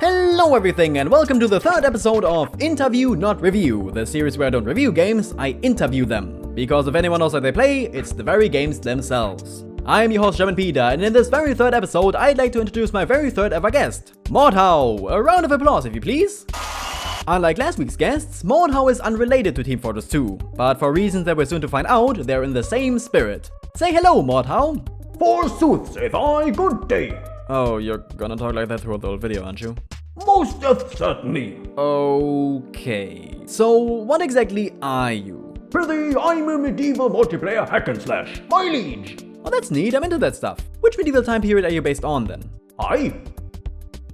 Hello everything and welcome to the third episode of Interview Not Review, the series where I don't review games, I interview them. Because if anyone knows how they play, it's the very games themselves. I'm your host German Peter, and in this very third episode I'd like to introduce my very third ever guest, Mordhau. A round of applause if you please. Unlike last week's guests, Mordhau is unrelated to Team Fortress 2, but for reasons that we're soon to find out, they're in the same spirit. Say hello, Mordhau. Forsooth, saith I, good day. Oh, you're gonna talk like that throughout the whole video, aren't you? Most certainly. Okay. So, what exactly are you? Prithee, I'm a medieval multiplayer hack and slash, my liege. Oh, that's neat, I'm into that stuff. Which medieval time period are you based on then?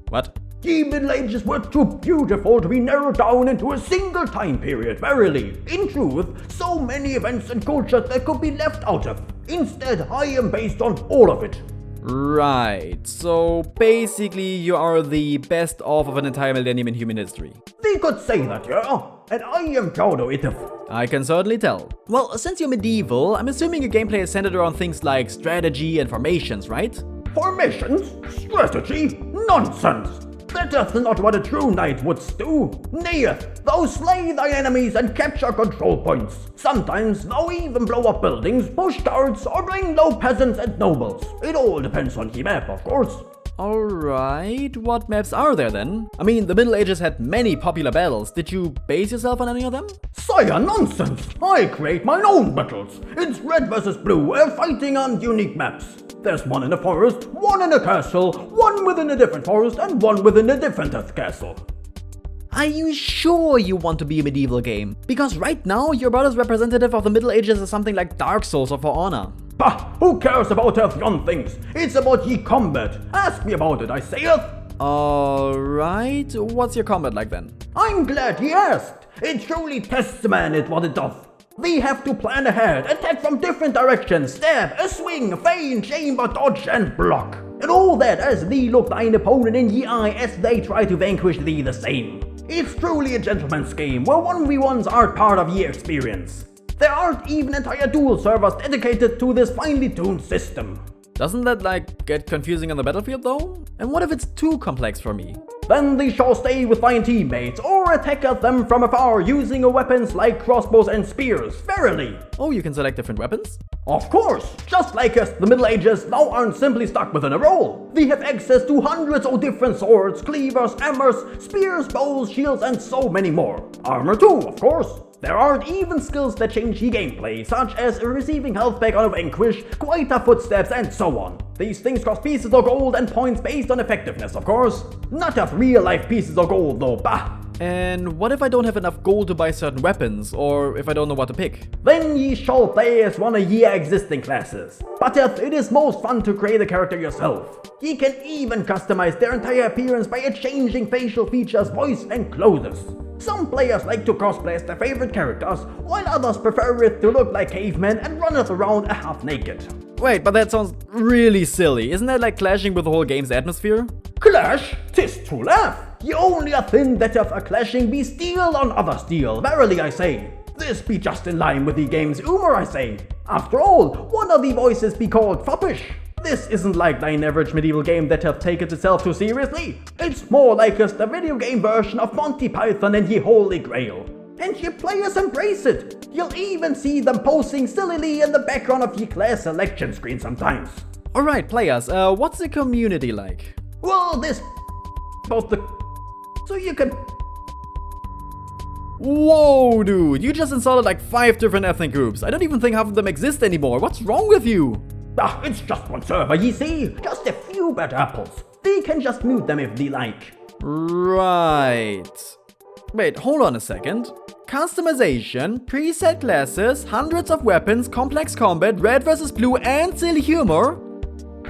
What? The Middle Ages were too beautiful to be narrowed down into a single time period, verily. In truth, so many events and cultures that could be left out of. Instead, I am based on all of it. Right, so basically you are the best of an entire millennium in human history. We could say that, yeah, and I am proud of it. I can certainly tell. Well, since you're medieval, I'm assuming your gameplay is centered around things like strategy and formations, right? Formations? Strategy? Nonsense! That is not what a true knight would do. Nay, thou slay thy enemies and capture control points. Sometimes thou even blow up buildings, push turrets, or bring low peasants and nobles. It all depends on the map, of course. Alright, what maps are there then? I mean, the Middle Ages had many popular battles. Did you base yourself on any of them? Sire, nonsense! I create my own battles. It's red versus blue, fighting on unique maps. There's one in a forest, one in a castle, one within a different forest, and one within a different castle. Are you sure you want to be a medieval game? Because right now, you're about as representative of the Middle Ages as something like Dark Souls or For Honor. Bah! Who cares about yon things? It's about ye combat. Ask me about it, I sayeth. Alright, what's your combat like then? I'm glad ye asked. It truly tests a man at what it does. We have to plan ahead, attack from different directions, stab, a swing, feign, chamber, dodge, and block. And all that as thee look thine opponent in ye eye as they try to vanquish thee the same. It's truly a gentleman's game where 1v1s are part of ye experience. There aren't even entire duel servers dedicated to this finely tuned system. Doesn't that get confusing on the battlefield though? And what if it's too complex for me? Then thee shall stay with thine teammates, or attack at them from afar using weapons like crossbows and spears, verily. Oh, you can select different weapons? Of course, just like us, the Middle Ages, thou aren't simply stuck within a role. We have access to hundreds of different swords, cleavers, hammers, spears, bows, shields, and so many more. Armor too, of course. There aren't even skills that change ye gameplay, such as receiving health back on a vanquish, quieter footsteps, and so on. These things cost pieces of gold and points based on effectiveness, of course. Not of real-life pieces of gold, though, bah! And what if I don't have enough gold to buy certain weapons, or if I don't know what to pick? Then ye shall play as one of ye existing classes. But it is most fun to create a character yourself. Ye can even customize their entire appearance by changing facial features, voice, and clothes. Some players like to cosplay as their favorite characters, while others prefer it to look like cavemen and run it around half naked. Wait, but that sounds really silly. Isn't that like clashing with the whole game's atmosphere? Clash? 'Tis to laugh. Ye only a thing that of a clashing be steel on other steel, verily I say. This be just in line with the game's humor, I say. After all, one of the voices be called foppish. This isn't like thine average medieval game that have taken itself too seriously. It's more like us the video game version of Monty Python and ye Holy Grail. And ye players embrace it. You'll even see them posing sillily in the background of ye class selection screen sometimes. Alright, players, what's the community like? Well, this about the so you can. Whoa, dude, you just insulted like 5 different ethnic groups. I don't even think half of them exist anymore. What's wrong with you? It's just one server, ye see. Just a few bad apples. They can just mute them if they like. Right. Wait, hold on a second. Customization, preset classes, hundreds of weapons, complex combat, red versus blue, and silly humor?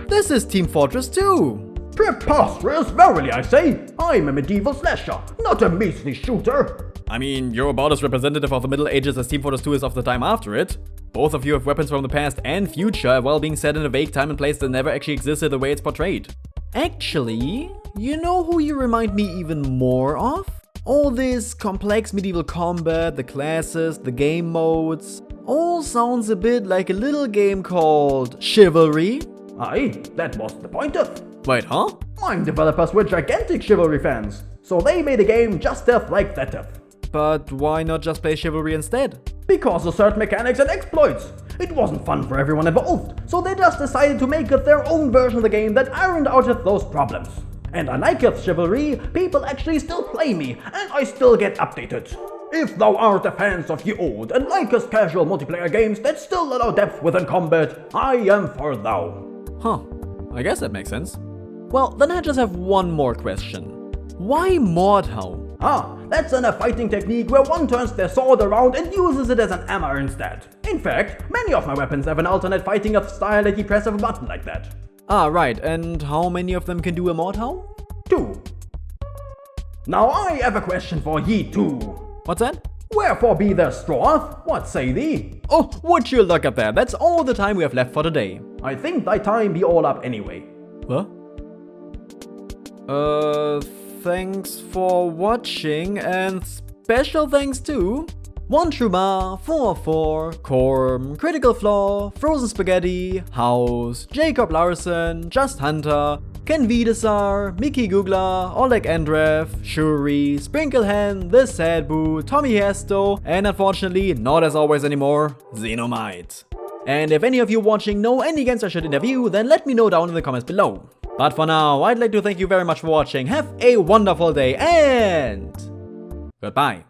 This is Team Fortress 2. Preposterous, verily I say. I'm a medieval slasher, not a measly shooter. I mean, you're about as representative of the Middle Ages as Team Fortress 2 is of the time after it. Both of you have weapons from the past and future while being set in a vague time and place that never actually existed the way it's portrayed. Actually, you know who you remind me even more of? All this complex medieval combat, the classes, the game modes, all sounds a bit like a little game called Chivalry. Aye, that was the point of. Wait, huh? Mine developers were gigantic Chivalry fans, so they made a game just death like that death. But why not just play Chivalry instead? Because of certain mechanics and exploits. It wasn't fun for everyone involved, so they just decided to make it their own version of the game that ironed out those problems. And unlike Chivalry, people actually still play me, and I still get updated. If thou art a fan of the old and likest casual multiplayer games that still allow depth within combat, I am for thou. Huh, I guess that makes sense. Well, then I just have one more question. Why Mordhau? That's a fighting technique where one turns their sword around and uses it as an hammer instead. In fact, many of my weapons have an alternate fighting style that you press of a button like that. Right, and how many of them can do a Mordhau? 2. Now I have a question for ye too. What's that? Wherefore be there straw? What say thee? Oh, would you look at that? That's all the time we have left for today. I think thy time be all up anyway. What? Thanks for watching, and special thanks to One Truma, 404, Corm, Critical Flaw, Frozen Spaghetti, House, Jacob Larson, Just Hunter, Ken Videsar, Mickey Googler, Oleg Andrev, Shuri, Sprinklehan, The Sad Boo, Tommy Hesto, and unfortunately, not as always anymore, Xenomite. And if any of you watching know any games I should interview, then let me know down in the comments below. But for now, I'd like to thank you very much for watching, have a wonderful day, and goodbye.